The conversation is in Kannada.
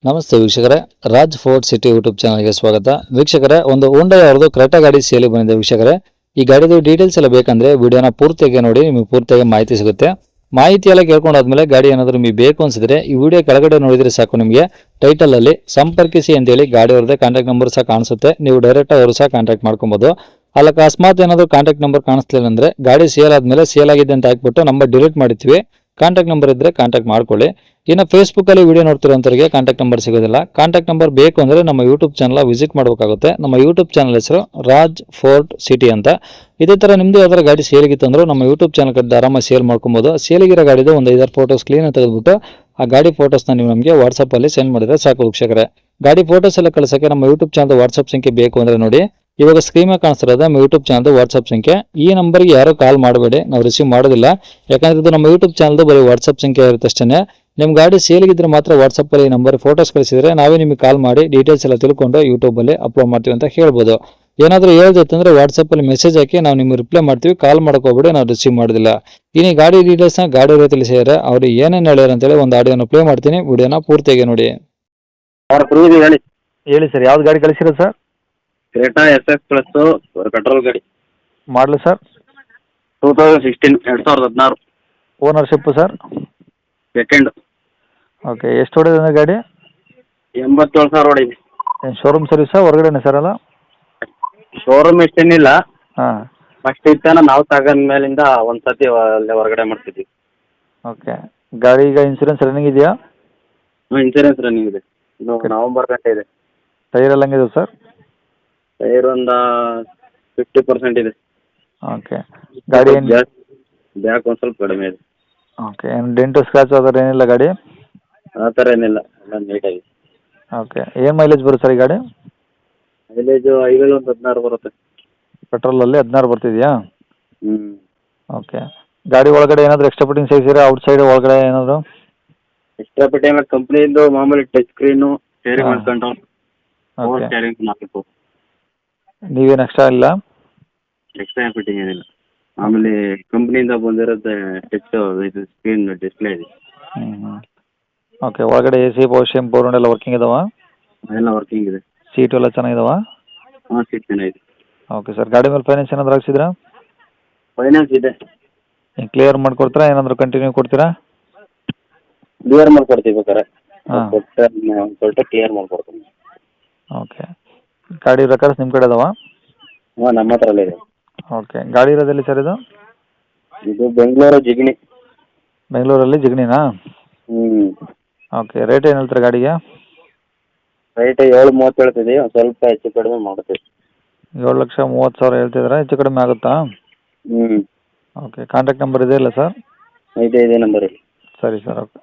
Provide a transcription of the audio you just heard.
ನಮಸ್ತೆ ವೀಕ್ಷಕರೇ, ರಾಜ್ ಫೋರ್ಟ್ ಸಿಟಿ ಯೂಟ್ಯೂಬ್ ಚಾನಲ್ಗೆ ಸ್ವಾಗತ. ವೀಕ್ಷಕರೇ, ಒಂದು ಹೋಂಡಾ ಅವ್ರದ್ದು ಕ್ರೆಟಾ ಗಾಡಿ ಸೇಲಿ ಬಂದಿದೆ ವೀಕ್ಷಕರೇ. ಈ ಗಾಡಿದು ಡೀಟೇಲ್ಸ್ ಎಲ್ಲ ಬೇಕಂದ್ರೆ ವಿಡಿಯೋನ ಪೂರ್ತಿಯಾಗಿ ನೋಡಿ, ನಿಮಗೆ ಪೂರ್ತಿಯಾಗಿ ಮಾಹಿತಿ ಸಿಗುತ್ತೆ. ಮಾಹಿತಿ ಎಲ್ಲ ಕೇಳ್ಕೊಂಡಾದ್ಮೇಲೆ ಗಾಡಿ ಏನಾದರೂ ನಿಮಗೆ ಬೇಕು ಅನ್ಸಿದ್ರೆ ಈ ವಿಡಿಯೋ ಕೆಳಗಡೆ ನೋಡಿದ್ರೆ ಸಾಕು, ನಿಮಗೆ ಟೈಟಲ್ ಅಲ್ಲಿ ಸಂಪರ್ಕಿಸಿ ಅಂತೇಳಿ ಗಾಡಿ ಅವ್ರದ್ದೇ ಕಾಂಟ್ಯಾಕ್ಟ್ ನಂಬರ್ ಸಹ ಕಾಣಿಸುತ್ತೆ. ನೀವು ಡೈರೆಕ್ಟ್ ಅವರು ಸಹ ಕಾಂಟ್ಯಾಕ್ಟ್ ಮಾಡ್ಕೊಬಹುದು. ಅಲ್ಲ ಅಕಸ್ಮಾತ್ ಏನಾದರೂ ಕಾಂಟ್ಯಾಕ್ಟ್ ನಂಬರ್ ಕಾಣಿಸ್ಲಿಲ್ಲ ಅಂದ್ರೆ ಗಾಡಿ ಸೇಲ್ ಆದ್ಮೇಲೆ ಸೇಲ್ ಆಗಿದೆ ಅಂತ ಹಾಕ್ಬಿಟ್ಟು ನಂಬರ್ ಡಿಲೀಟ್ ಮಾಡಿರ್ತೀವಿ. ಕಾಂಟ್ಯಾಕ್ಟ್ ನಂಬರ್ ಇದ್ರೆ ಕಾಂಟ್ಯಾಕ್ಟ್ ಮಾಡ್ಕೊಳ್ಳಿ. ಇನ್ನು ಫೇಸ್ಬುಕ್ ಅಲ್ಲಿ ವಿಡಿಯೋ ನೋಡ್ತಿರೋಂಥವ್ರಿಗೆ ಕಾಂಟ್ಯಾಕ್ಟ್ ನಂಬರ್ ಸಿಗೋದಿಲ್ಲ. ಕಾಂಟ್ಯಾಕ್ಟ್ ನಂಬರ್ ಬೇಕು ಅಂದ್ರೆ ನಮ್ಮ ಯೂಟ್ಯೂಬ್ ಚಾನಲ್ ವಿಸಿಟ್ ಮಾಡಬೇಕಾಗುತ್ತೆ. ನಮ್ಮ ಯೂಟ್ಯೂಬ್ ಚಾನಲ್ ಹೆಸರು ರಾಜ್ ಫೋರ್ಟ್ ಸಿಟಿ ಅಂತ. ಇದೇ ತರ ನಿಮ್ದು ಯಾವ್ದಾರ ಗಾಡಿ ಸೇಲಿಗಿತ್ತು ಅಂದ್ರೆ ನಮ್ಮ ಯೂಟ್ಯೂಬ್ ಚಾನಲ್ ಕಡೆ ಆರಾಮಾಗಿ ಸೇಲ್ ಮಾಡ್ಕೊಬಹುದು. ಸೇಲಿಗಿರೋ ಗಾಡಿದು ಒಂದು 5 ಫೋಟೋಸ್ ಕ್ಲೀನ್ ತೆಗೆದುಬಿಟ್ಟು ಆ ಗಾಡಿ ಫೋಟೋಸ್ನ ನೀವು ನಮಗೆ ವಾಟ್ಸಪ್ ಅಲ್ಲಿ ಸೆಂಡ್ ಮಾಡಿದ್ರೆ ಸಾಕು ವೀಕ್ಷಕರೇ. ಗಾಡಿ ಫೋಟೋಸ್ ಎಲ್ಲ ಕಳ್ಸಕ್ಕೆ ನಮ್ಮ ಯೂಟ್ಯೂಬ್ ಚಾನಲ್ ವಾಟ್ಸಪ್ ಸಂಖ್ಯೆ ಬೇಕು ಅಂದ್ರೆ ನೋಡಿ, ಇವಾಗ ಸ್ಕ್ರೀನ್ ಮೇಲೆ ಕಾಣಿಸ್ತಿರೋದು ನಮ್ಮ ಯೂಟ್ಯೂಬ್ ಚಾನಲ್ ವಾಟ್ಸಪ್ ಸಂಖ್ಯೆ. ಈ ನಂಬರ್ಗೆ ಯಾರು ಕಾಲ್ ಮಾಡಬೇಡಿ, ನಾವು ರಿಸೀವ್ ಮಾಡೋದಿಲ್ಲ. ಯಾಕಂದ್ರೆ ಇದು ನಮ್ಮ ಯೂಟ್ಯೂಬ್ ಚಾನಲ್ದು ಬರೀ ವಾಟ್ಸಪ್ ಸಂಖ್ಯೆ ಇರುತ್ತೆ ಅಷ್ಟೇ. ನಿಮ್ಮ ಗಾಡಿ ಸೇಲಿಗಿದ್ರೆ ಮಾತ್ರ ವಾಟ್ಸಪ್ ಅಲ್ಲಿ ನಂಬರ್ ಫೋಟೋಸ್ ಕಳಿಸಿದ್ರೆ ನಾವೇ ನಿಮಗೆ ಕಾಲ್ ಮಾಡಿ ಡೀಟೇಲ್ಸ್ ಎಲ್ಲ ತಿಳ್ಕೊಂಡು ಯೂಟ್ಯೂಬ್ ಅಲ್ಲಿ ಅಪ್ಲೋಡ್ ಮಾಡ್ತೀವಿ ಅಂತ ಹೇಳ್ಬೋದು. ಏನಾದರೂ ಹೇಳ್ದತ್ತಂದ್ರೆ ವಾಟ್ಸಪ್ ಅಲ್ಲಿ ಮೆಸೇಜ್ ಹಾಕಿ ನಾವು ನಿಮ್ಗೆ ರಿಪ್ಲೈ ಮಾಡ್ತೀವಿ. ಕಾಲ್ ಮಾಡ್ಕೋಬೇಡಿ, ನಾವು ರಿಸೀವ್ ಮಾಡೋದಿಲ್ಲ. ಇನ್ನು ಗಾಡಿ ಡೀಟೇಲ್ಸ್ನ ಗಾಡಿ ಅವರು ತಿಳಿಸಿದರೆ ಅವ್ರು ಏನೇನು ಹೇಳ್ಯಾರ ಅಂತೇಳಿ ಒಂದು ಆಡಿಯೋನ ಪ್ಲೇ ಮಾಡ್ತೀನಿ, ವಿಡಿಯೋನ ಪೂರ್ತಿಯಾಗಿ ನೋಡಿ. ಹೇಳಿ. ಹೇಳಿ ಸರ್, ಯಾವ್ದು ಗಾಡಿ ಕಳಿಸಿರೋ sir? Creta S F plus petrol ಗಾಡಿ. Model sir? 2016. Ownership sir? Second. Okay, ಎಷ್ಟು ಹೊಡೆದ ಗಾಡಿ? 87,000 ಹೊಡಿದೆ. ಶೋರೂಮ್ ಸರ್ವಿಸಾ ಹೊರಗಡೆನೆ ಸರ್ ಅಲ್ಲ? ಶೋರೂಮ್ ಎಷ್ಟೇನಿಲ್ಲ, ಹಾಂ. ಫಸ್ಟ್ ಇತ್ತಾನ ನಾವು ತಗೊಂಡ ಮೇಲಿಂದ ಒಂದು ಸತಿ ಅಲ್ಲೇ ಹೊರಗಡೆ ಮಾಡ್ತಿದ್ವಿ. ಓಕೆ, ಗಾಡಿ ಈಗ ಇನ್ಸೂರೆನ್ಸ್ ರನ್ನಿಂಗ್ ಇದೆಯಾ? ಇನ್ಸೂರೆನ್ಸ್ ರನ್ನಿಂಗ್ ಇದೆ, ಇದು ನವಂಬರ್ ಗಂಟೆ ಇದೆ. ಟೈರ್ ಎಲ್ಲ ಹಂಗಿದೆ ಸರ್? ಟೈರ್ ಒಂದು 50% ಇದೆ. ಓಕೆ, ಗಾಡಿ ಏನು? ಬ್ಯಾಕ್ ಒಂದು ಸ್ವಲ್ಪ ಕಡಿಮೆ ಇದೆ. ಓಕೆ, ಏನು ಡೆಂಟು ಸ್ಕ್ರಾಚ್ ಆ ಥರ ಏನಿಲ್ಲ ಗಾಡಿ? ಆ ಥರ ಏನಿಲ್ಲ, ಎಲ್ಲ ನೀಟಾಗಿ. ಓಕೆ, ಏನು ಮೈಲೇಜ್ ಬರುತ್ತೆ ಸರ್ ಈ ಗಾಡಿ? ಮೈಲೇಜು ಹೈವೇಲಿ ಒಂದು 16 ಬರುತ್ತೆ. ಪೆಟ್ರೋಲಲ್ಲಿ 16 ಬರ್ತಿದೆಯಾ? ಹ್ಞೂ. ಓಕೆ, ಗಾಡಿ ಒಳಗಡೆ ಏನಾದರೂ ಎಕ್ಸ್ಟ್ರಾ ಫಿಟ್ಟಿಂಗ್ಸ್ ಹಾಕ್ಸಿರಾ ಔಟ್ ಸೈಡ್ ಒಳಗಡೆ ಏನಾದರೂ? ಎಕ್ಸ್ಟ್ರಾ ಫಿಟ್ಟಿಂಗ್ ಕಂಪ್ನಿಯಿಂದ ಮಾಮೂಲಿ ಟಚ್ ಸ್ಕ್ರೀನು, ಸ್ಟೇರಿಂಗ್ ಹಾಂ. ಮಾಡ್ಕೊಂಡು ಓಕೆ, ಸ್ಟೇರಿಂಗ್ ಹಾಕಬೇಕು. ನೀವೇನು ಎಕ್ಸ್ಟ್ರಾ ಇಲ್ಲ? ಎಕ್ಸ್ಟ್ರಾ ಫಿಟ್ಟಿಂಗ್ ಏನಿಲ್ಲ, ಆಮೇಲೆ ಕಂಪ್ನಿಯಿಂದ ಬಂದಿರೋದು ಟಚ್ ಇದು ಸ್ಕ್ರೀನ್ ಡಿಸ್ಪ್ಲೇ ಇದೆ. ಹ್ಞೂ. ಓಕೆ, ಒಳಗಡೆ A C power same power ಎಲ್ಲ ವರ್ಕಿಂಗ್ ಇದಾವ? ಅದೆಲ್ಲ ವರ್ಕಿಂಗ್ ಇದೆ. ಸೀಟು ಎಲ್ಲ ಚೆನ್ನಾಗಿದಾವ? ಹಾಂ, ಸೀಟ್ ಚೆನ್ನಾಗಿದೆ. ಓಕೆ ಸರ್, ಗಾಡಿ ಮೇಲೆ ಫೈನಾನ್ಸ್ ಏನಾದರೂ ಹಾಕ್ಸಿದ್ರಾ? ಫೈನಾನ್ಸ್ ಇದೆ. ಕ್ಲಿಯರ್ ಮಾಡ್ಕೊಡ್ತೀರಾ, ಏನಾದರೂ ಕಂಟಿನ್ಯೂ ಕೊಡ್ತೀರಾ? ಕ್ಲಿಯರ್ ಮಾಡ್ಕೊಡ್ತೀವಿ ಬೇಕಾರೆ. ಹಾಂ. ಕೊಟ್ಟು ಕ್ಲಿಯರ್ ಮಾಡ್ಕೊಡ್ತೀನಿ. ಓಕೆ, ಗಾಡಿ ರೆಕಾರ್ಡ್ಸ್ ನಿಮ್ಮ ಕಡೆ ಅದಾವ? ಹಾಂ, ನಮ್ಮ ಹತ್ರಲ್ಲೇ ಇದೆ. ಓಕೆ, ಗಾಡಿ ಇರೋದೆಲ್ಲಿ ಸರ್ ಇದು? ಇದು ಬೆಂಗಳೂರು ಜಿಗಣಿ. ಬೆಂಗಳೂರಲ್ಲಿ ಜಿಗಣಿನಾ? ಹ್ಞೂ. ಓಕೆ, ರೇಟ್ ಏನು ಹೇಳ್ತಾರೆ ಗಾಡಿಗೆ? ರೈಟ್ 7:30 ಹೇಳ್ತಿದ್ದೀವಿ, ಒಂದು ಸ್ವಲ್ಪ ಹೆಚ್ಚು ಕಡಿಮೆ ಮಾಡ್ತೀವಿ. 7,30,000 ಹೇಳ್ತಿದ್ದೀರಾ, ಹೆಚ್ಚು ಕಡಿಮೆ ಆಗುತ್ತಾ? ಹ್ಞೂ. ಓಕೆ, ಕಾಂಟ್ಯಾಕ್ಟ್ ನಂಬರ್ ಇದೆ ಇಲ್ಲ ಸರ್? ಇದೇ ನಂಬರ್. ಸರಿ ಸರ್, ಓಕೆ.